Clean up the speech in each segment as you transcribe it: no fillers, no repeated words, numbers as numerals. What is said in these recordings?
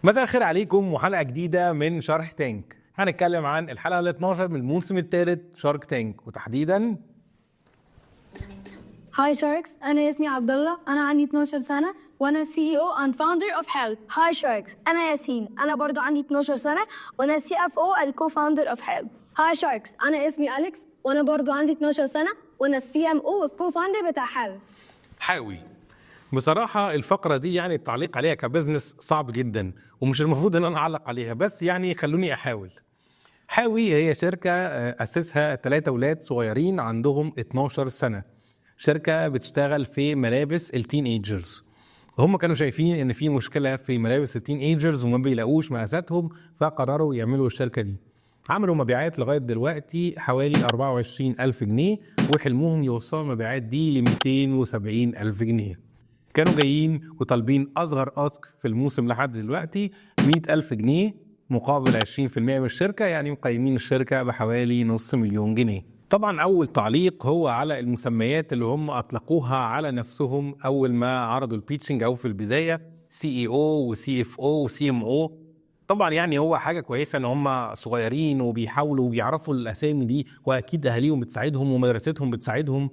مساء الخير عليكم وحلقة جديدة من شرح تانك. هنتكلم عن الحلقة ال 12 من الموسم الثالث شارك تانك، وتحديدا هاي شاركس، أنا اسمي عبد الله، أنا عندي 12 سنة وأنا CEO and founder of Help. هاي شاركس، أنا ياسين، أنا برضو عندي 12 سنة وأنا CFO and co-founder of Help. هاي شاركس، أنا اسمي أليكس وأنا برضو عندي 12 سنة وأنا CMO co-founder بتاع Help. حاوي. بصراحة الفقرة دي يعني التعليق عليها كبزنس صعب جدا ومش المفروض ان انا اعلق عليها، بس يعني خلوني احاول. حاوي هي شركة أسسها 3 أولاد صغيرين عندهم 12 سنة. شركة بتشتغل في ملابس التين ايجرز. هم كانوا شايفين ان في مشكلة في ملابس التين ايجرز وما بيلاقوش مقاساتهم، فقرروا يعملوا الشركة دي. عملوا مبيعات لغاية دلوقتي حوالي 24,000 جنيه، وحلمهم يوصلوا المبيعات دي ل 270,000 جنيه. كانوا جايين وطالبين أصغر أسك في الموسم لحد دلوقتي 100,000 جنيه مقابل 20% من الشركة، يعني مقيمين الشركة بحوالي $500,000 جنيه. طبعا أول تعليق هو على المسميات اللي هم أطلقوها على نفسهم أول ما عرضوا البيتشنج أو في البداية، CEO و CFO و CMO. طبعا يعني هو حاجة كويسة ان هم صغيرين وبيحاولوا وبيعرفوا الأسامي دي، وأكيد أهاليهم بتساعدهم ومدرستهم بتساعدهم،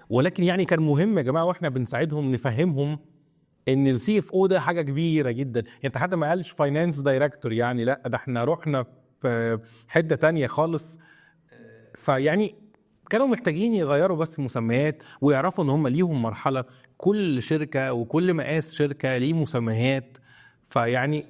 ولكن يعني كان مهم يا جماعة واحنا بنساعدهم نفهمهم ان السي اف او ده حاجه كبيره جدا. انت حتى ما قالش فاينانس دايركتور، يعني لا، ده احنا رحنا في حته تانية خالص. فيعني كانوا محتاجين يغيروا بس المسميات ويعرفوا ان هم ليهم مرحله، كل شركه وكل مقاس شركه ليه مسميات. فيعني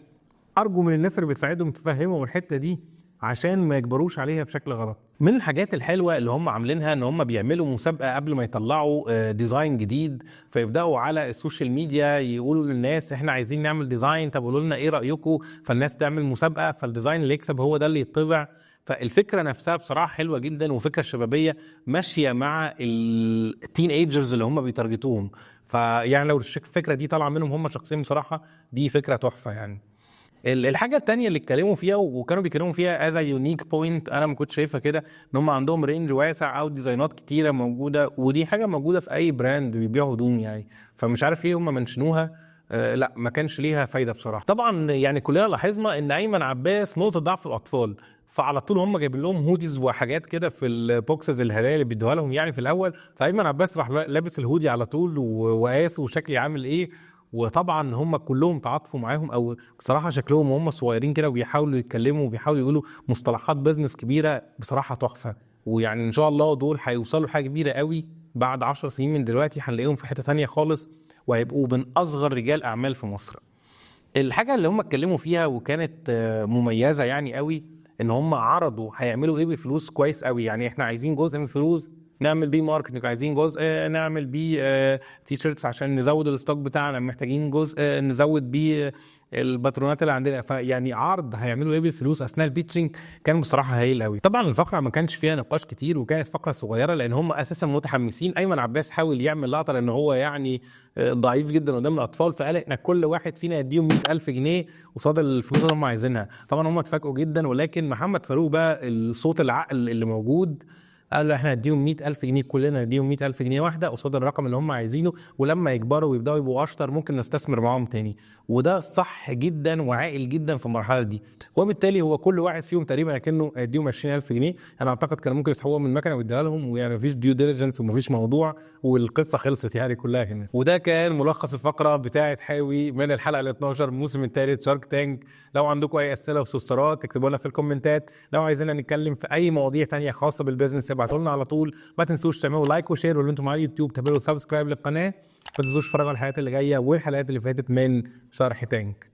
ارجو من الناس اللي بتساعدهم تفهمهم الحته دي عشان ما يكبروش عليها بشكل غلط. من الحاجات الحلوه اللي هم عاملينها ان هم بيعملوا مسابقه قبل ما يطلعوا ديزاين جديد، فيبداوا على السوشيال ميديا يقولوا للناس احنا عايزين نعمل ديزاين، طب قولوا لنا ايه رايكم، فالناس تعمل مسابقه، فالديزاين اللي يكسب هو ده اللي يطبع. فالفكره نفسها بصراحه حلوه جدا وفكره شبابيه ماشيه مع التين ايجرز اللي هم بيتارجتوهم. فيعني لو الفكره دي طالعه منهم هم شخصيا بصراحه دي فكره تحفه. يعني الحاجه التانية اللي اتكلموا فيها وكانوا بيتكلموا فيها از يونيك بوينت، انا ما كنتش شايفها كده، ان هم عندهم رينج واسع او ديزاينات كتيره موجوده، ودي حاجه موجوده في اي براند بيبيعوا هدوم يعني. فمش عارف ليه هم منشنوها. لا، ما كانش ليها فايده بصراحه. طبعا يعني كلنا لاحظنا ان ايمن عباس نقطه ضعف الاطفال، فعلى طول هم جايبين لهم هوديز وحاجات كده في البوكسز الهدايا اللي بيدوها لهم يعني في الاول. فايمن عباس راح لابس الهودي على طول وقاسه وشكلي عامل ايه، وطبعا هم كلهم تعاطفوا معاهم، او بصراحه شكلهم وهم صغيرين كده وبيحاولوا يتكلموا وبيحاولوا يقولوا مصطلحات بزنس كبيره بصراحه تحفه. ويعني ان شاء الله دول هيوصلوا حاجه كبيره قوي، بعد 10 سنين من دلوقتي هنلاقيهم في حته ثانيه خالص وهيبقوا من اصغر رجال اعمال في مصر. الحاجه اللي هم اتكلموا فيها وكانت مميزه يعني قوي، ان هم عرضوا هيعملوا ايه بفلوس كويس قوي. يعني احنا عايزين جزء من الفلوس نعمل بيه ماركتنج، عايزين جزء نعمل بيه تي شيرتس عشان نزود الستوك بتاعنا، محتاجين جزء نزود بيه الباترونات اللي عندنا. فيعني عرض هيعملوا ايه بالفلوس اثناء البيتشنج كان بصراحه هايل قوي. طبعا الفقره ما كانش فيها نقاش كتير وكانت فقره صغيره لان هم اساسا متحمسين. ايمن عباس حاول يعمل لقطه لان هو يعني ضعيف جدا قدام الاطفال، فقال احنا كل واحد فينا يديهم 100,000 جنيه قصاد الفلوس اللي هم عايزينها. طبعا هم اتفاجئوا جدا، ولكن محمد فاروق بقى الصوت العقل اللي موجود قال له احنا هنديهم 100,000 جنيه، كلنا نديهم 100,000 جنيه واحده قصاد الرقم اللي هم عايزينه، ولما يكبروا ويبداوا يبقوا اشطر ممكن نستثمر معاهم تاني. وده صح جدا وعاقل جدا في المرحله دي. وبالتالي هو كل واحد فيهم تقريبا كانه هيديهم 20,000 جنيه. انا اعتقد كانوا ممكن يسحبوها من المكنه ويديها لهم، ويعني مفيش ديو ديليجنس ومفيش موضوع والقصه خلصت يعني كلها هنا. وده كان ملخص الفقره بتاعه حاوي من الحلقه ال 12 الموسم الثالث شارك تانك. لو عندكم اي اسئله واستفسارات اكتبوا لنا في الكومنتات. لو عايزيننا نتكلم في اي مواضيع تانية خاصه بالبيزنس ابعتوا لنا على طول. ما تنسوش تعملوا لايك وشير، ولو انتم على اليوتيوب تعملوا سبسكرايب للقناه. ما تنسوش تتفرجوا على الحلقات اللي جايه والحلقات اللي فاتت من شرح تانك.